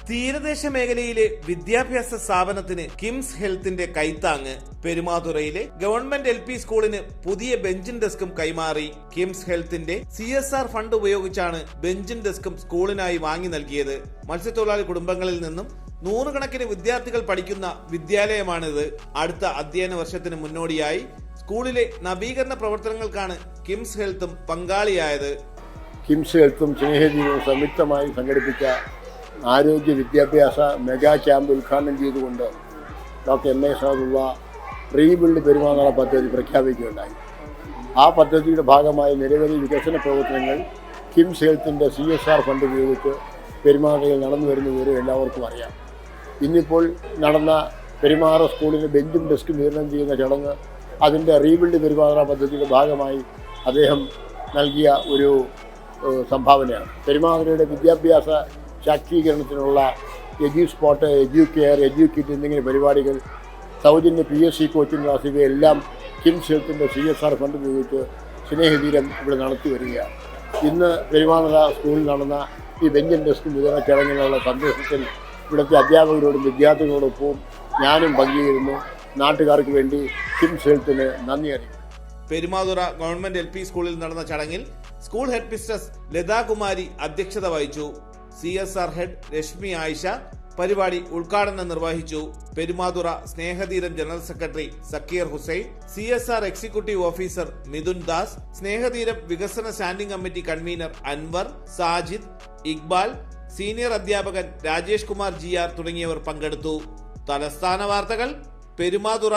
തീരദേശ മേഖലയിലെ വിദ്യാഭ്യാസ സ്ഥാപനത്തിന് കിംസ് ഹെൽത്തിന്റെ കൈത്താങ്ങ്. പെരുമാതുറയിലെ ഗവൺമെന്റ് LP സ്കൂളിന് പുതിയ ബെഞ്ചും ഡെസ്കും കൈമാറി. കിംസ് ഹെൽത്തിന്റെ CSR ഫണ്ട് ഉപയോഗിച്ചാണ് ബെഞ്ചും ഡെസ്കും സ്കൂളിനായി വാങ്ങി നൽകിയത്. മത്സ്യത്തൊഴിലാളി കുടുംബങ്ങളിൽ നിന്നും നൂറുകണക്കിന് വിദ്യാർത്ഥികൾ പഠിക്കുന്ന വിദ്യാലയമാണിത്. അടുത്ത അധ്യയന വർഷത്തിന് മുന്നോടിയായി സ്കൂളിലെ നവീകരണ പ്രവർത്തനങ്ങൾക്കാണ് കിംസ് ഹെൽത്തും പങ്കാളിയായത്. കിംസ് ഹെൽത്തും സ്നേഹജീവനും സംയുക്തമായി സംഘടിപ്പിച്ച ആരോഗ്യ വിദ്യാഭ്യാസ മെഗാ ക്യാമ്പ് ഉദ്ഘാടനം ചെയ്തുകൊണ്ട് doctor MA Saadulla rebuild Perumathura പദ്ധതി പ്രഖ്യാപിക്കുകയുണ്ടായി. ആ പദ്ധതിയുടെ ഭാഗമായി നിരവധി വികസന പ്രവർത്തനങ്ങൾ കിംസ് ഹെൽത്തിൻ്റെ CSR ഫണ്ട് ഉപയോഗിച്ച് പെരുമാതുറയിൽ നടന്നു വരുന്ന വിവരം എല്ലാവർക്കും അറിയാം. ഇന്നിപ്പോൾ നടന്ന പെരുമാറ സ്കൂളിന് ബെഞ്ചും ഡെസ്കും വിതരണം ചെയ്യുന്ന ചടങ്ങ് അതിൻ്റെ റീബിൽഡ് പെരുമാതുറ പദ്ധതിയുടെ ഭാഗമായി അദ്ദേഹം നൽകിയ ഒരു സംഭാവനയാണ്. പെരുമാതുറയുടെ വിദ്യാഭ്യാസ ശാക്തീകരണത്തിനുള്ള എഡ്യൂസ്പോട്ട്, എഡ്യൂകെയർ, എഡ്യൂക്കേറ്റ് എന്നിങ്ങനെ പരിപാടികൾ, സൗജന്യ PSC കോച്ചിങ് ക്ലാസ് ഇവയെല്ലാം കിംസ് ഹെൽത്തിൻ്റെ CSR ഫണ്ട് ഉപയോഗിച്ച് സ്നേഹതീരം ഇവിടെ നടത്തി വരികയാണ്. ഇന്ന് പെരുമാതുറ സ്കൂളിൽ നടന്ന ഈ ബെഞ്ചും ഡെസ്കും വിതരണ ചടങ്ങിനുള്ള സന്തോഷത്തിൽ ഇവിടുത്തെ അധ്യാപകരോടും വിദ്യാർത്ഥികളോടൊപ്പവും ഞാനും പങ്കുചേരുന്നു. നാട്ടുകാർക്ക് വേണ്ടി കിംസ് ഹെൽത്തിന് നന്ദി അറിയിക്കുന്നു. പെരുമാതുറ ഗവൺമെന്റ് LP സ്കൂളിൽ നടന്ന ചടങ്ങിൽ സ്കൂൾ ഹെഡ് മിസ്ട്രസ് ലതാകുമാരി അധ്യക്ഷത വഹിച്ചു. CSR ഹെഡ് രശ്മി ആയിഷ പരിപാടി ഉദ്ഘാടനം നിർവഹിച്ചു. Perumathura Snehatheeram general secretary Zakir Hussain, CSR executive officer Midhun Das, Snehatheeram വികസന standing committee convener Anwar, Sajid, Iqbal, senior അധ്യാപകൻ രാജേഷ് കുമാർ GR തുടങ്ങിയവർ പങ്കെടുത്തു. തലസ്ഥാന വാർത്തകൾ, പെരുമാതുറ.